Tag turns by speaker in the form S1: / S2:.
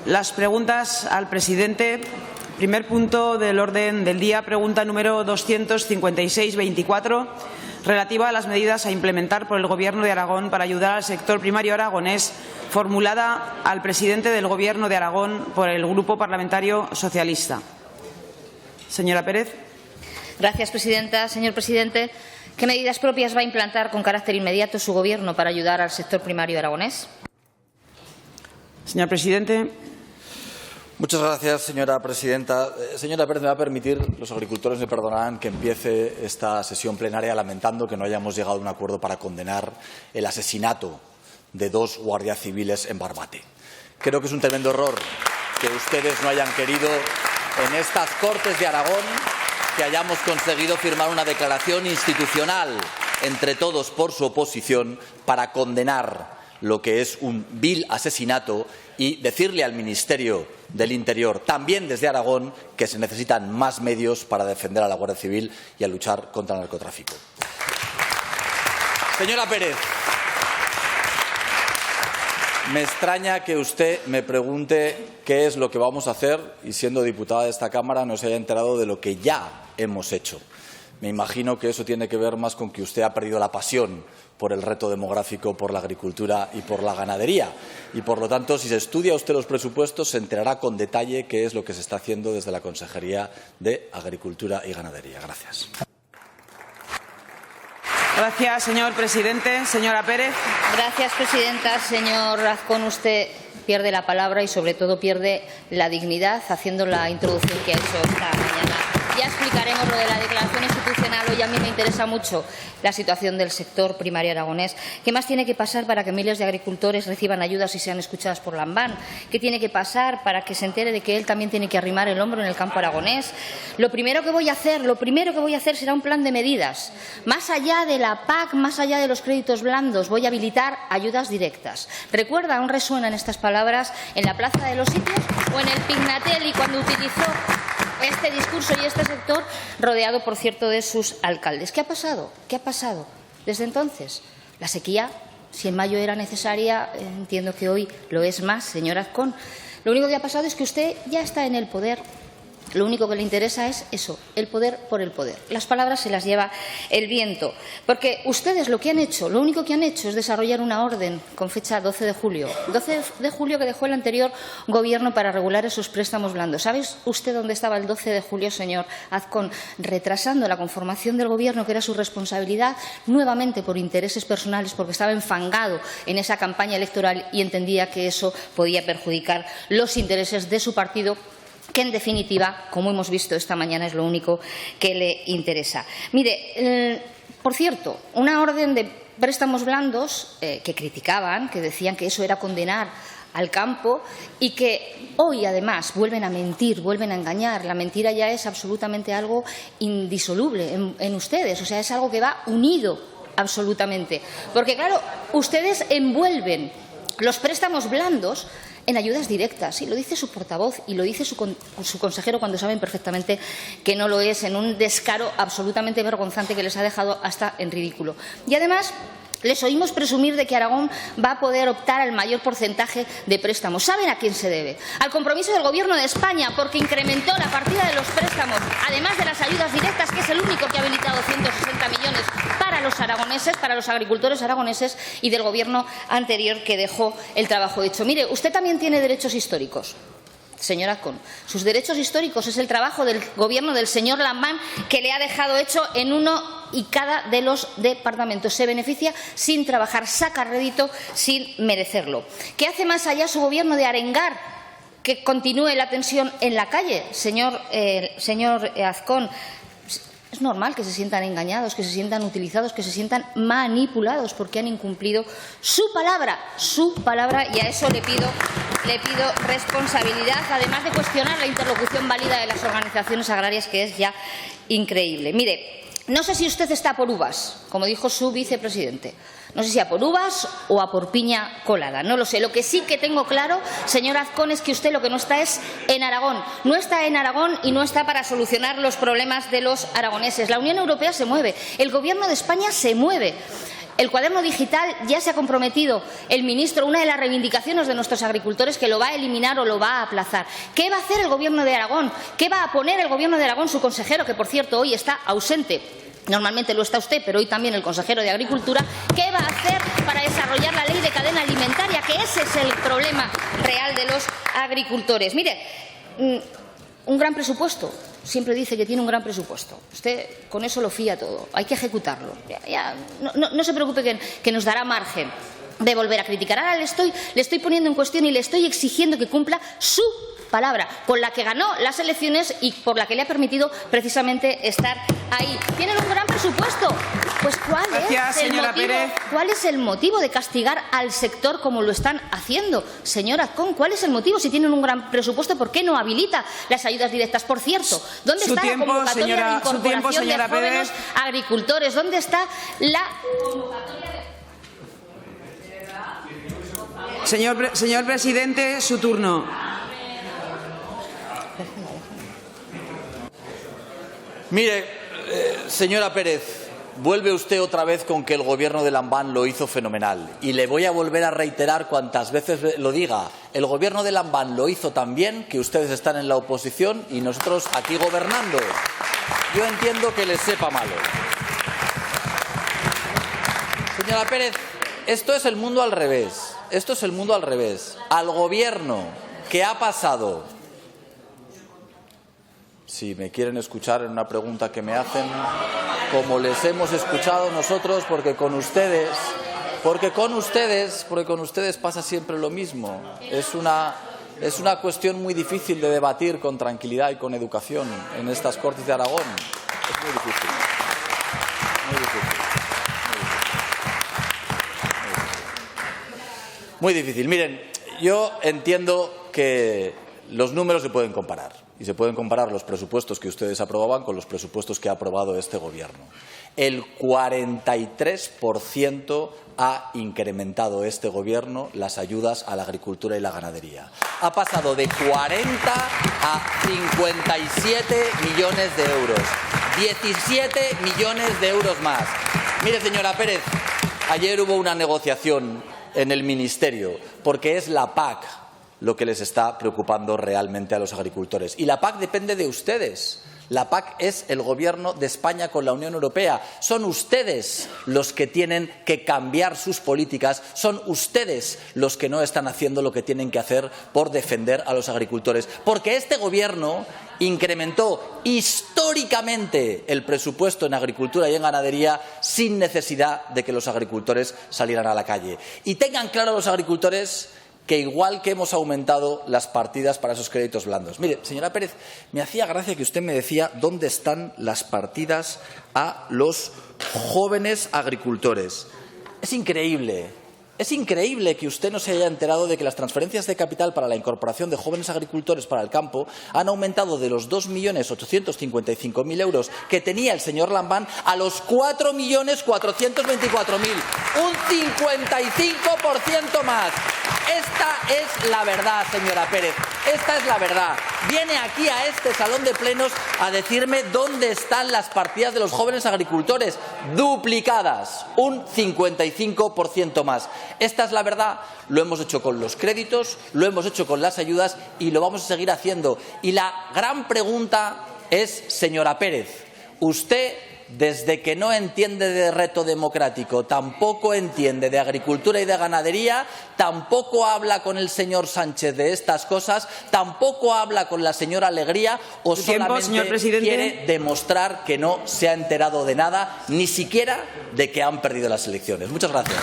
S1: Las preguntas al presidente. Primer punto del orden del día, pregunta número 256-24, relativa a las medidas a implementar por el Gobierno de Aragón para ayudar al sector primario aragonés, formulada al presidente del Gobierno de Aragón por el Grupo Parlamentario Socialista. Señora Pérez.
S2: Gracias, presidenta. Señor presidente, ¿qué medidas propias va a implantar con carácter inmediato su Gobierno para ayudar al sector primario aragonés?
S1: Señor presidente.
S3: Muchas gracias, señora presidenta. Señora Pérez, me va a permitir, los agricultores me perdonarán que empiece esta sesión plenaria lamentando que no hayamos llegado a un acuerdo para condenar el asesinato de 2 guardias civiles en Barbate. Creo que es un tremendo error que ustedes no hayan querido en estas Cortes de Aragón que hayamos conseguido firmar una declaración institucional entre todos por su oposición para condenar lo que es un vil asesinato y decirle al Ministerio del Interior, también desde Aragón, que se necesitan más medios para defender a la Guardia Civil y a luchar contra el narcotráfico. Señora Pérez, me extraña que usted me pregunte qué es lo que vamos a hacer y, siendo diputada de esta Cámara, no se haya enterado de lo que ya hemos hecho. Me imagino que eso tiene que ver más con que usted ha perdido la pasión por el reto demográfico, por la agricultura y por la ganadería. Y, por lo tanto, si se estudia usted los presupuestos, se enterará con detalle qué es lo que se está haciendo desde la Consejería de Agricultura y Ganadería. Gracias.
S1: Gracias, señor presidente. Señora Pérez.
S2: Gracias, presidenta. Señor Azcón, usted pierde la palabra y, sobre todo, pierde la dignidad haciendo la introducción que ha hecho esta mañana. Ya explicaremos lo de la declaración institucional. Hoy a mí me interesa mucho la situación del sector primario aragonés. ¿Qué más tiene que pasar para que miles de agricultores reciban ayudas y sean escuchadas por la ANBAN? ¿Qué tiene que pasar para que se entere de que él también tiene que arrimar el hombro en el campo aragonés? Lo primero que voy a hacer será un plan de medidas. Más allá de la PAC, más allá de los créditos blandos, voy a habilitar ayudas directas. ¿Recuerda, aún resuenan estas palabras en la Plaza de los Sitios o en el Pignatelli cuando utilizó este discurso y este sector, rodeado, por cierto, de sus alcaldes? ¿Qué ha pasado? ¿Qué ha pasado desde entonces? La sequía, si en mayo era necesaria, entiendo que hoy lo es más, señor Azcón. Lo único que ha pasado es que usted ya está en el poder. Lo único que le interesa es eso, el poder por el poder. Las palabras se las lleva el viento. Porque ustedes lo único que han hecho es desarrollar una orden con fecha 12 de julio. 12 de julio que dejó el anterior Gobierno para regular esos préstamos blandos. ¿Sabe usted dónde estaba el 12 de julio, señor Azcón? Retrasando la conformación del Gobierno, que era su responsabilidad, nuevamente por intereses personales, porque estaba enfangado en esa campaña electoral y entendía que eso podía perjudicar los intereses de su partido, que en definitiva, como hemos visto esta mañana, es lo único que le interesa. Mire, por cierto, una orden de préstamos blandos que criticaban, que decían que eso era condenar al campo y que hoy, además, vuelven a mentir, vuelven a engañar. La mentira ya es absolutamente algo indisoluble en ustedes, o sea, es algo que va unido absolutamente. Porque, claro, ustedes envuelven los préstamos blandos en ayudas directas, y lo dice su portavoz y lo dice su consejero cuando saben perfectamente que no lo es, en un descaro absolutamente vergonzante que les ha dejado hasta en ridículo. Y además les oímos presumir de que Aragón va a poder optar al mayor porcentaje de préstamos. ¿Saben a quién se debe? Al compromiso del Gobierno de España, porque incrementó la partida de los préstamos, además de las ayudas directas, que es el único que ha habilitado 160 millones para los aragoneses, para los agricultores aragoneses, y del Gobierno anterior, que dejó el trabajo hecho. Mire, usted también tiene derechos históricos. Señora Azcón, sus derechos históricos es el trabajo del Gobierno del señor Lambán, que le ha dejado hecho en uno y cada de los departamentos. Se beneficia sin trabajar, saca rédito sin merecerlo. ¿Qué hace más allá su Gobierno de arengar que continúe la tensión en la calle? Señor Azcón, es normal que se sientan engañados, que se sientan utilizados, que se sientan manipulados, porque han incumplido su palabra, y a eso le pido responsabilidad, además de cuestionar la interlocución válida de las organizaciones agrarias, que es ya increíble. Mire, no sé si usted está por uvas, como dijo su vicepresidente. No sé si a por uvas o a por piña colada, no lo sé. Lo que sí que tengo claro, señor Azcón, es que usted lo que no está es en Aragón. No está en Aragón y no está para solucionar los problemas de los aragoneses. La Unión Europea se mueve, el Gobierno de España se mueve. El cuaderno digital ya se ha comprometido el ministro, una de las reivindicaciones de nuestros agricultores, que lo va a eliminar o lo va a aplazar. ¿Qué va a hacer el Gobierno de Aragón? ¿Qué va a poner el Gobierno de Aragón, su consejero, que por cierto hoy está ausente? Normalmente lo está usted, pero hoy también el consejero de Agricultura. ¿Qué va a hacer para desarrollar la ley de cadena alimentaria? Que ese es el problema real de los agricultores. Mire, un gran presupuesto. Siempre dice que tiene un gran presupuesto. Usted con eso lo fía todo. Hay que ejecutarlo. No se preocupe que nos dará margen de volver a criticar. Ahora le estoy poniendo en cuestión y le estoy exigiendo que cumpla su palabra, con la que ganó las elecciones y por la que le ha permitido precisamente estar ahí. Tienen un gran presupuesto. Pues ¿cuál es el motivo de castigar al sector como lo están haciendo? Señor Azcón, ¿cuál es el motivo? Si tienen un gran presupuesto, ¿por qué no habilita las ayudas directas? Por cierto, ¿dónde está la convocatoria de incorporación de jóvenes agricultores? ¿Dónde está la convocatoria de...
S1: Señor presidente, su turno.
S3: Mire, señora Pérez, vuelve usted otra vez con que el Gobierno de Lambán lo hizo fenomenal. Y le voy a volver a reiterar cuantas veces lo diga. El Gobierno de Lambán lo hizo tan bien que ustedes están en la oposición y nosotros aquí gobernando. Yo entiendo que les sepa malo. Señora Pérez, esto es el mundo al revés. Esto es el mundo al revés. Al Gobierno que ha pasado... Si me quieren escuchar en una pregunta que me hacen, como les hemos escuchado nosotros, porque con ustedes pasa siempre lo mismo. Es una cuestión muy difícil de debatir con tranquilidad y con educación en estas Cortes de Aragón. Es muy difícil. Muy difícil. Muy difícil. Miren, yo entiendo que los números se pueden comparar. Y se pueden comparar los presupuestos que ustedes aprobaban con los presupuestos que ha aprobado este Gobierno. El 43% ha incrementado este Gobierno las ayudas a la agricultura y la ganadería. Ha pasado de 40 a 57 millones de euros. 17 millones de euros más. Mire, señora Pérez, ayer hubo una negociación en el Ministerio porque es la PAC lo que les está preocupando realmente a los agricultores. Y la PAC depende de ustedes. La PAC es el Gobierno de España con la Unión Europea. Son ustedes los que tienen que cambiar sus políticas. Son ustedes los que no están haciendo lo que tienen que hacer por defender a los agricultores. Porque este Gobierno incrementó históricamente el presupuesto en agricultura y en ganadería sin necesidad de que los agricultores salieran a la calle. Y tengan claro los agricultores que igual que hemos aumentado las partidas para esos créditos blandos. Mire, señora Pérez, me hacía gracia que usted me decía dónde están las partidas a los jóvenes agricultores. Es increíble que usted no se haya enterado de que las transferencias de capital para la incorporación de jóvenes agricultores para el campo han aumentado de los 2.855.000 euros que tenía el señor Lambán a los 4.424.000. Un 55% más. Esta es la verdad, señora Pérez. Esta es la verdad. Viene aquí a este salón de plenos a decirme dónde están las partidas de los jóvenes agricultores. Duplicadas. Un 55% más. Esta es la verdad. Lo hemos hecho con los créditos, lo hemos hecho con las ayudas y lo vamos a seguir haciendo. Y la gran pregunta es, señora Pérez, usted, desde que no entiende de reto democrático, tampoco entiende de agricultura y de ganadería, tampoco habla con el señor Sánchez de estas cosas, tampoco habla con la señora Alegría o solamente quiere demostrar que no se ha enterado de nada, ni siquiera de que han perdido las elecciones. Muchas gracias.